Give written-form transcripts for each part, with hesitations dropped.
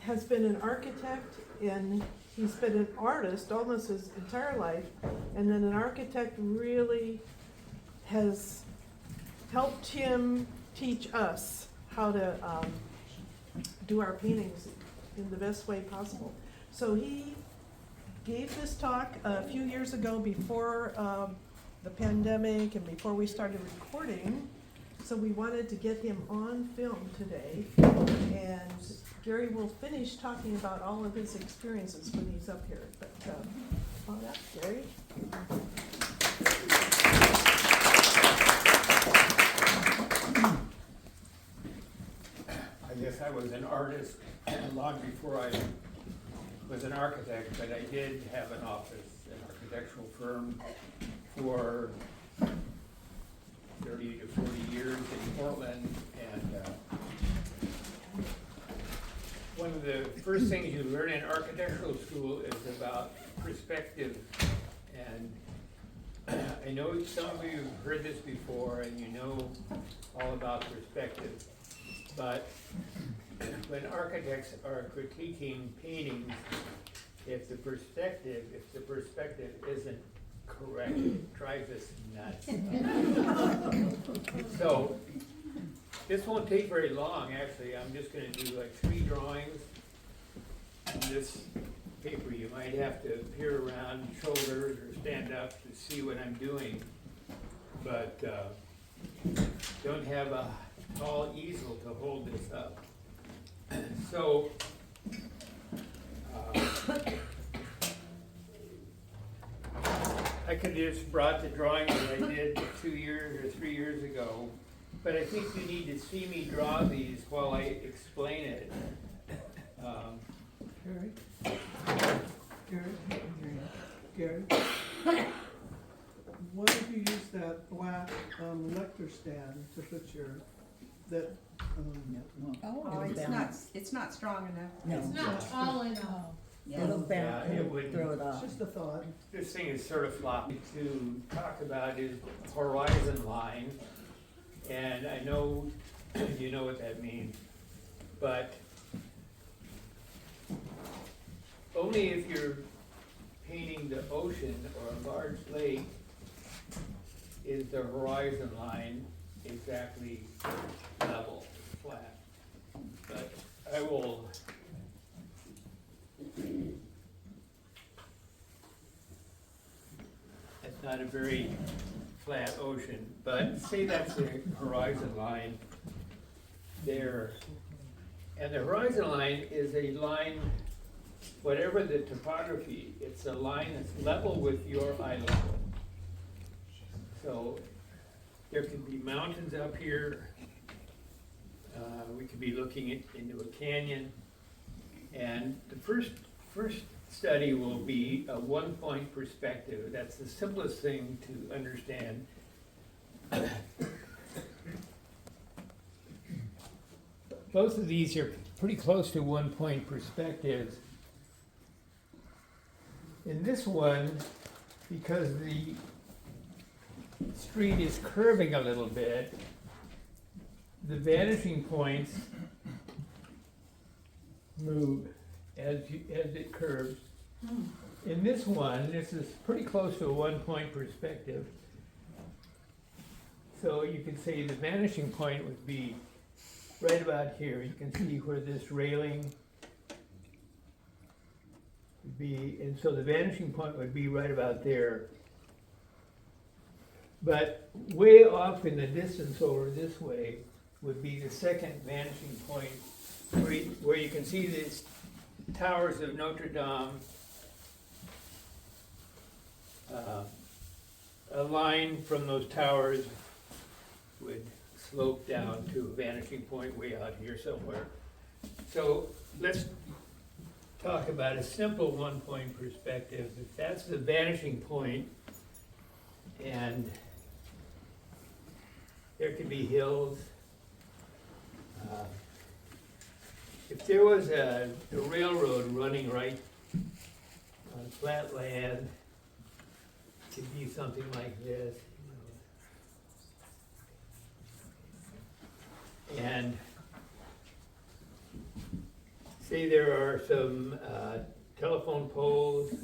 has been an architect, and he's been an artist almost his entire life, and then an architect really has helped him teach us how to do our paintings in the best way possible. So he gave this talk a few years ago before the pandemic and before we started recording. So we wanted to get him on film today, and Gary will finish talking about all of his experiences when he's up here. But come on up, Gary. I guess I was an artist long before I was an architect, but I did have an office, an architectural firm for 30 to 40 years in Portland, and one of the first things you learn in architectural school is about perspective. And I know some of you have heard this before and you know all about perspective, but when architects are critiquing paintings, if the perspective isn't correct, it drives us nuts. So this won't take very long, actually. I'm just going to do like 3 drawings on this paper. You might have to peer around shoulders or stand up to see what I'm doing, but don't have a tall easel to hold this up. So I could have just brought the drawing that I did 2 years or 3 years ago, but I think you need to see me draw these while I explain it. Gary, what if you use that black lector stand to put your, that, Oh, it's not strong enough. No. It's not tall enough. It'll bounce, Yeah, it it'll would- throw it it's off. just a thought. This thing is sort of floppy to talk about is horizon line, and I know you know what that means, but only if you're painting the ocean or a large lake is the horizon line exactly level, flat. But I will it's not a very flat ocean, but say that's the horizon line there. And the horizon line is a line, whatever the topography, it's a line that's level with your eye level. So there could be mountains up here. We could be looking into a canyon. And the first study will be a 1-point perspective. That's the simplest thing to understand. Both of these are pretty close to 1-point perspectives. In this one, because the street is curving a little bit, the vanishing points move as it curves. In this one, this is pretty close to a 1-point perspective. So you could say the vanishing point would be right about here. You can see where this railing would be, and so the vanishing point would be right about there. But way off in the distance over this way would be the second vanishing point, where you can see these towers of Notre Dame. A line from those towers would slope down to a vanishing point way out here somewhere. So let's talk about a simple 1-point perspective. If that's the vanishing point, and there could be hills. If there was a railroad running right on flat land, it could be something like this. And See, there are some telephone poles.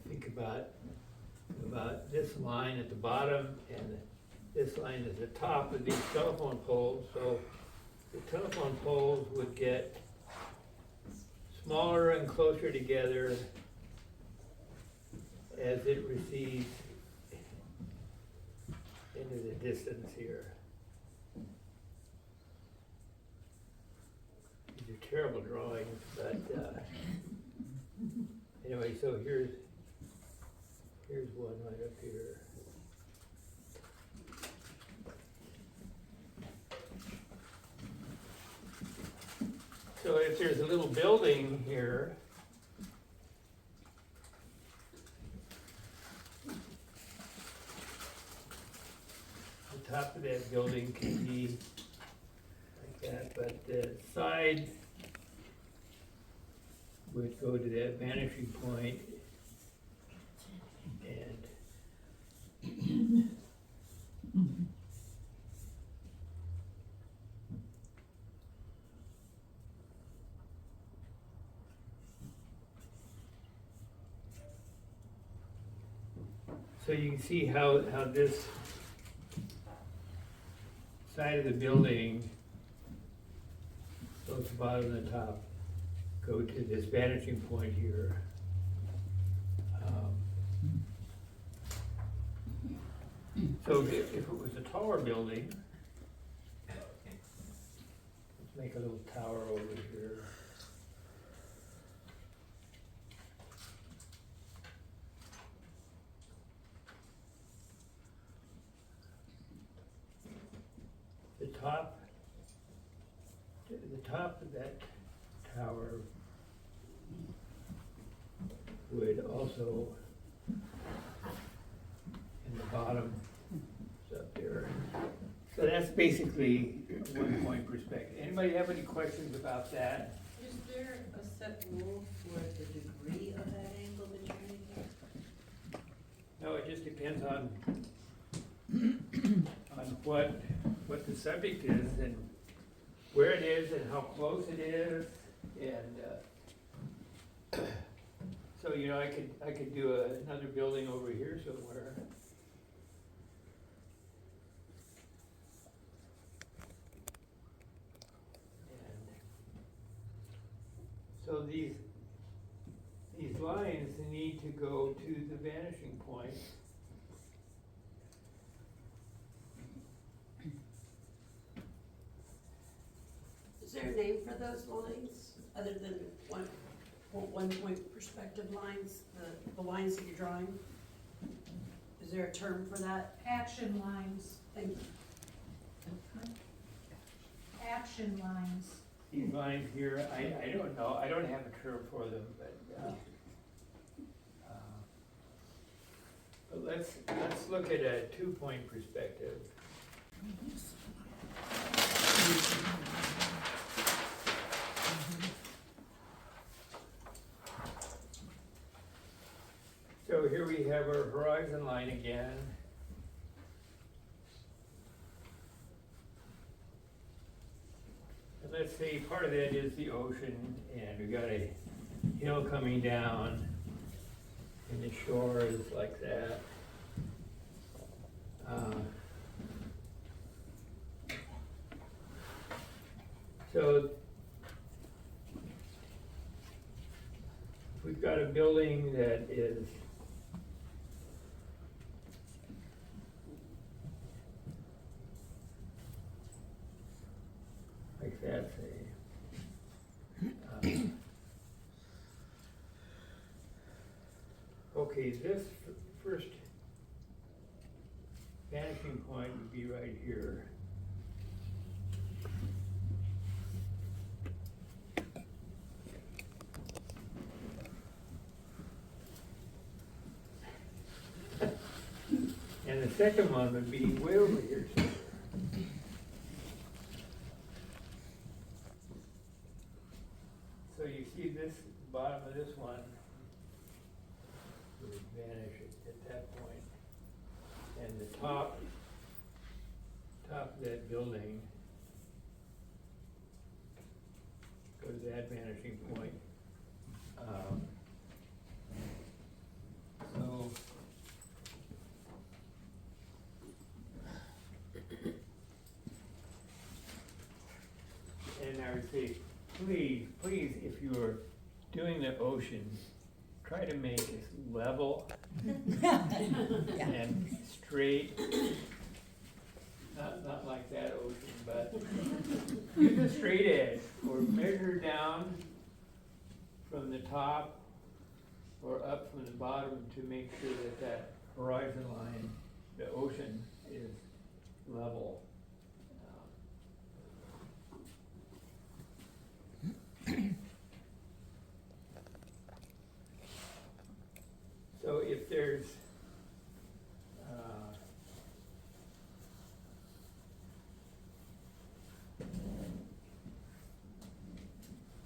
Think about this line at the bottom and this line at the top of these telephone poles. So the telephone poles would get smaller and closer together as it recedes into the distance here. These are terrible drawings, but anyway, so here's one right up here. So if there's a little building here, the top of that building can be like that, but the side would go to that vanishing point and so you can see how this side of the building, both the bottom and the top, go to this vanishing point here. So if it was a taller building, let's make a little tower over here. The top of that tower would also, in the bottom, is up there. So that's basically one point perspective. Anybody have any questions about that? Is there a set rule for the degree of that angle that you're making? No, it just depends on what the subject is and where it is and how close it is, and so I could do another building over here somewhere. And so these lines need to go to the vanishing point. Is there a name for those lines, other than one point perspective lines, the lines that you're drawing? Is there a term for that? Action lines, Thank you. action lines. These lines here, I don't know, I don't have a term for them, but let's look at a 2-point perspective. So here we have our horizon line again. And let's say part of that is the ocean, and we got a hill coming down, and the shore is like that. So we've got a building that is like that, say. Okay, this first vanishing point would be right here. And the second one would be way over here somewhere. So you see this bottom of this one would vanish at that point. And the top of that building go to that vanishing point. So and I would say, please, if you're doing the ocean, try to make it level and straight. Not like that ocean, but use a straight edge or measure down from the top or up from the bottom to make sure that that horizon line, the ocean, is level. So if there's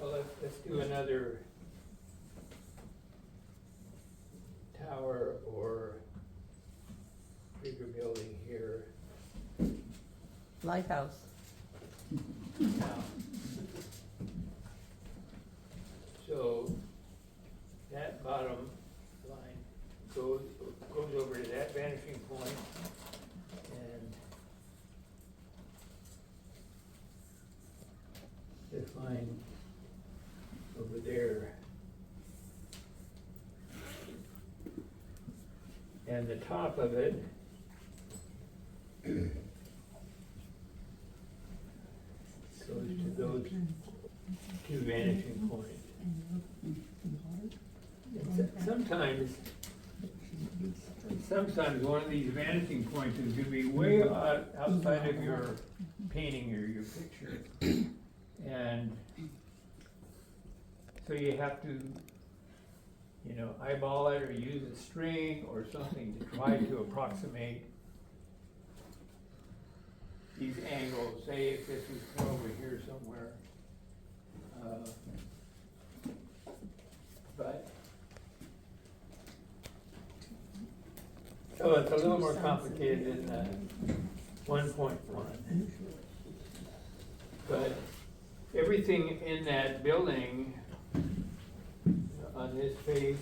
well, let's do another tower or bigger building here. Lighthouse. Now, so that bottom line goes over to that vanishing point, and this line over there. And the top of it goes to those two vanishing points. And sometimes one of these vanishing points is gonna be way outside of your painting or your picture. And so you have to, eyeball it or use a string or something to try to approximate these angles. Say if this was over here somewhere. So it's a little more complicated than the 1.1. But everything in that building, on this face,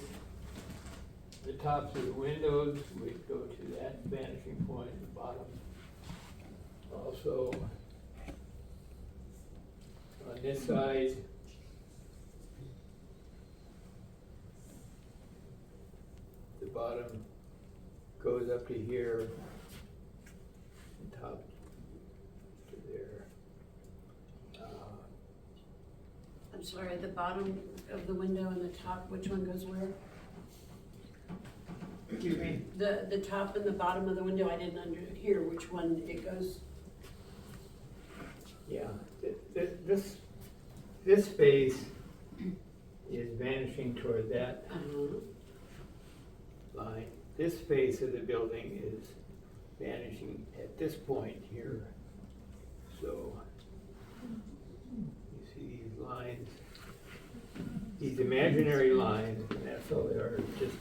the tops of the windows would go to that vanishing point at the bottom. Also, on this side, the bottom goes up to here, and top to there. I'm sorry, the bottom of the window and the top, which one goes where? Excuse me? The top and the bottom of the window, I didn't hear which one it goes. Yeah, this face is vanishing toward that line. This face of the building is vanishing at this point here. So you see these lines, these imaginary lines, and that's all they are, just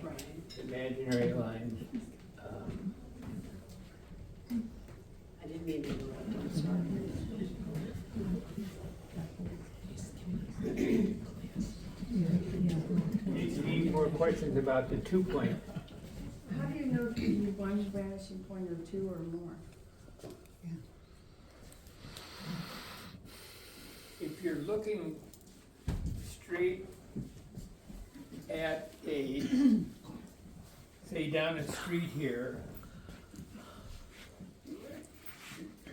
Right. imaginary lines. I didn't mean to interrupt, I'm sorry. Any more questions about the 2 point? How do you know if you need one vanishing point or two or more? If you're looking straight at a, say down a street here,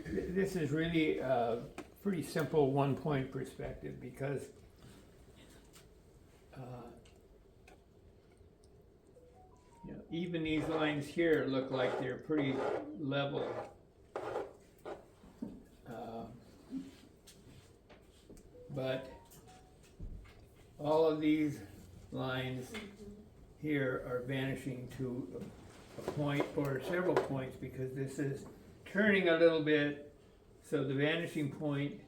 this is really a pretty simple 1 point perspective because even these lines here look like they're pretty level. But all of these lines here are vanishing to a point or several points because this is turning a little bit, so the vanishing point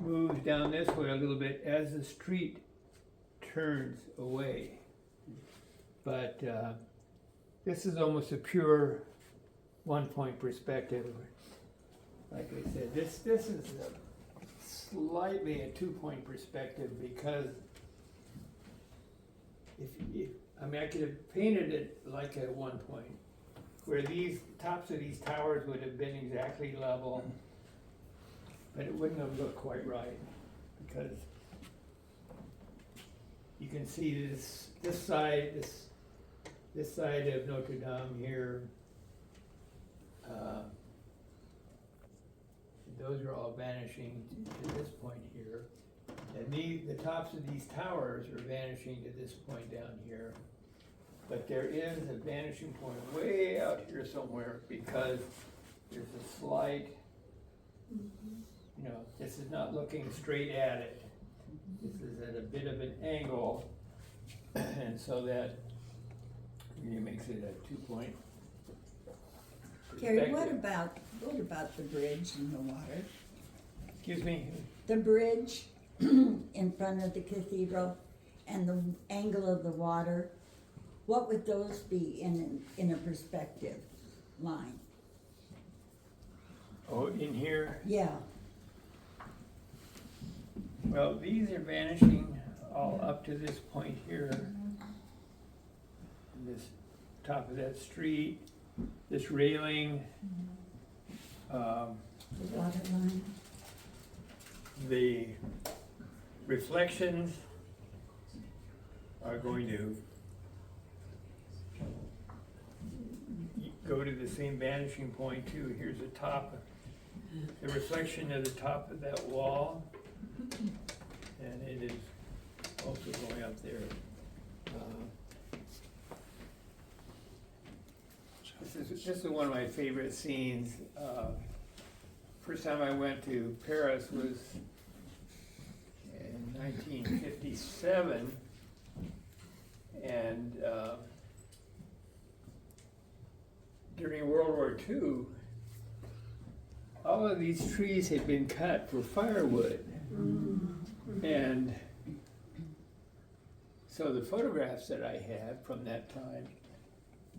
moves down this way a little bit as the street turns away. But this is almost a pure one-point perspective. Like I said, this is slightly a two-point perspective because I mean, I could have painted it like a one point, where these tops of these towers would have been exactly level, but it wouldn't have looked quite right because you can see this side of Notre Dame here. Those are all vanishing to this point here. And the tops of these towers are vanishing to this point down here. But there is a vanishing point way out here somewhere because there's a slight, you know, this is not looking straight at it. This is at a bit of an angle, and so that makes it a 2-point Carrie, perspective. what about the bridge in the water? Excuse me? The bridge in front of the cathedral and the angle of the water, what would those be in a perspective line? Oh, in here? Yeah, Well, these are vanishing all up to this point here. This top of that street, this railing, the water line. the reflections are going to go to the same vanishing point too. Here's the top, the reflection of the top of that wall, and it is also going up there. This is one of my favorite scenes. First time I went to Paris was in 1957, and during World War II, all of these trees had been cut for firewood. And so the photographs that I had from that time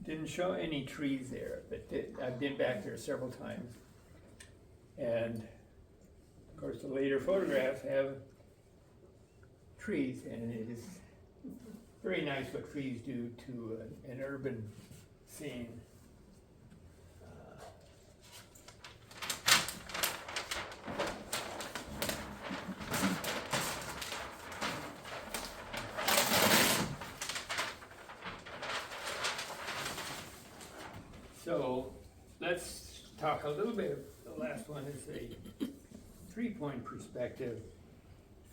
didn't show any trees there, but I've been back there several times. And of course, the later photographs have trees, and it is very nice what trees do to an urban scene. So let's talk a little bit. The last one is a 3-point perspective.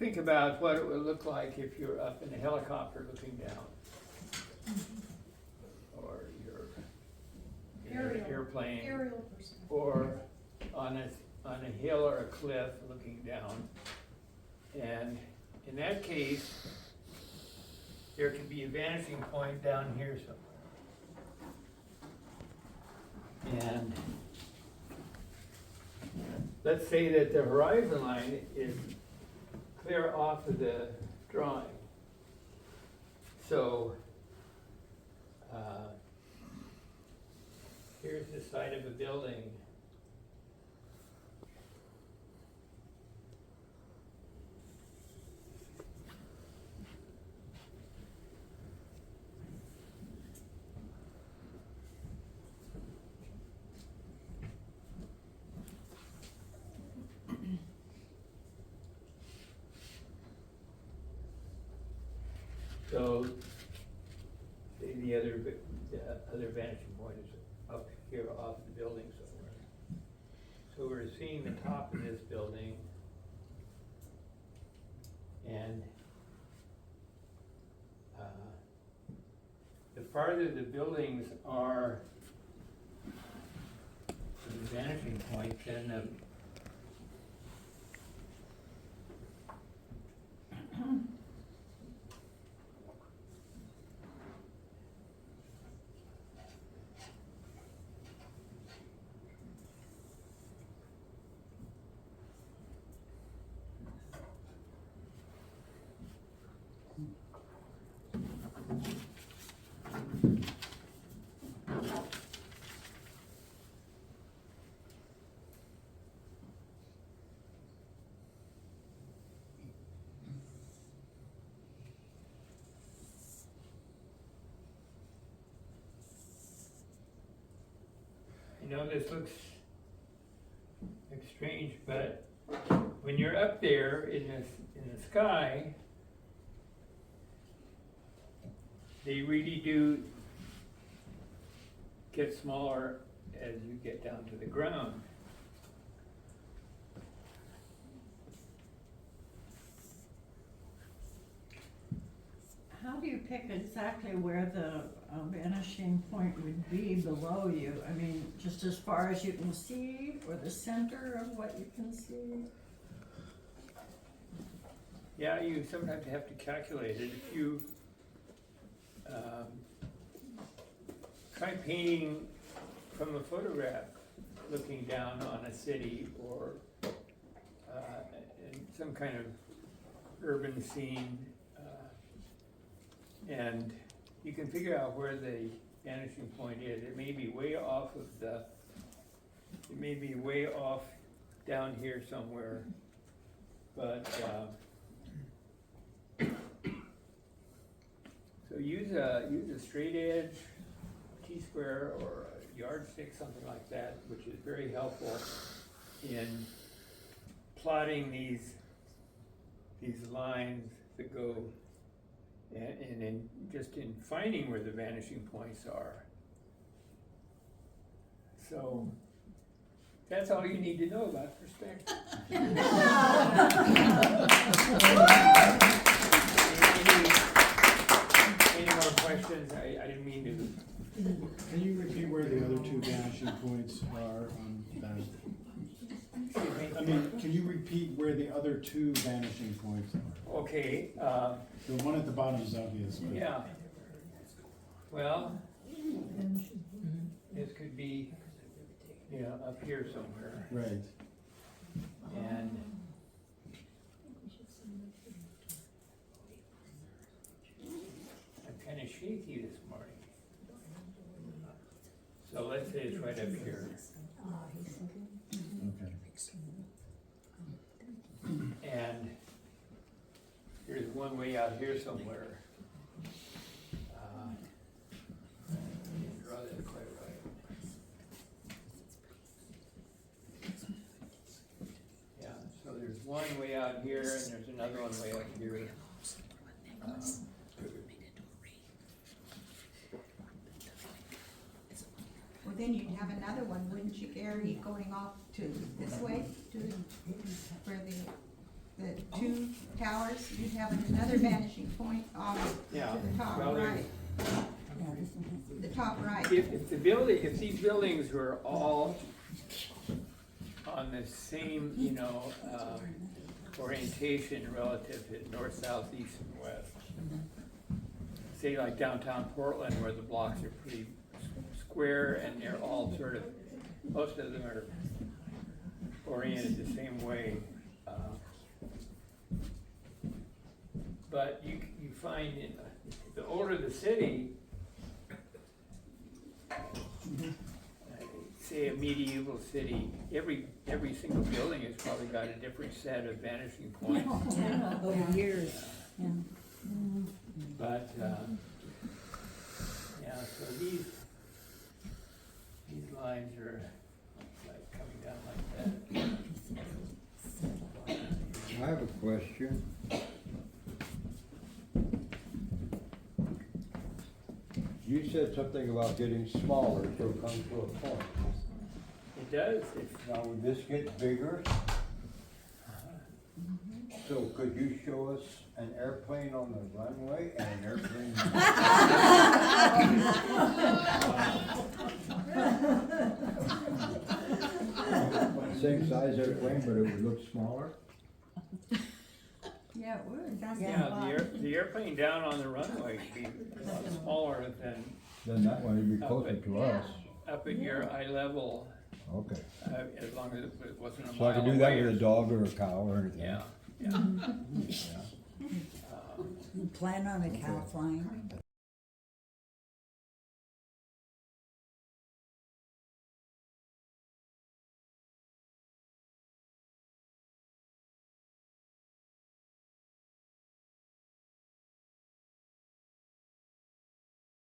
Think about what it would look like if you're up in a helicopter looking down, or you're in an airplane, Aerial perspective. or on a hill or a cliff looking down. And in that case, there could be a vanishing point down here somewhere. And let's say that the horizon line is clear off of the drawing. So here's the side of a building. So the other vanishing point is up here off the building somewhere. So we're seeing the top of this building, and the farther the buildings are from the vanishing point, then know this looks strange, but when you're up there in the sky, they really do get smaller as you get down to the ground. How do you pick exactly where the vanishing point would be below you? I mean, just as far as you can see, or the center of what you can see? Yeah, you sometimes have to calculate it. If you try painting from a photograph, looking down on a city or in some kind of urban scene, and you can figure out where the vanishing point is. It may be way off down here somewhere, but so use a straight edge T-square or a yardstick, something like that, which is very helpful in plotting these lines that go, and in just in finding where the vanishing points are. So that's all you need to know about perspective. Any more questions? I didn't mean to. Can you repeat where the other two vanishing points are on that? Excuse me? I mean, can you repeat where the other two vanishing points are? Okay, The one at the bottom is obvious, but. yeah. Well, this could be, up here somewhere. Right. And I'm kind of shaky this morning. So let's say it's right up here. Okay. And there's one way out here somewhere. Draw that quite right. Yeah, so there's one way out here and there's another one way up here. Well, then you'd have another one, wouldn't you, Gary, going off to this way, to where the two towers, you'd have another vanishing point off Yeah, to the top well, right. The top right. If these buildings were all on the same, orientation relative to north, south, east, and west. Say like downtown Portland where the blocks are pretty square and they're all sort of, most of them are oriented the same way. But you find in the older the city, say a medieval city, every single building has probably got a different set of vanishing points. Over years, yeah. But, so these lines are like coming down like that. I have a question. You said something about getting smaller so it comes to a point. It does, Now, would this get bigger? So could you show us an airplane on the runway and an airplane? Same size airplane, but it would look smaller? Yeah, it would. the airplane down on the runway would be a lot smaller than Then that one would be closer to us. up at your eye level, Okay. as long as it wasn't a mile So I could do that away with a dog or a cow or anything? Yeah, yeah. Yeah. Plan on a cow flying.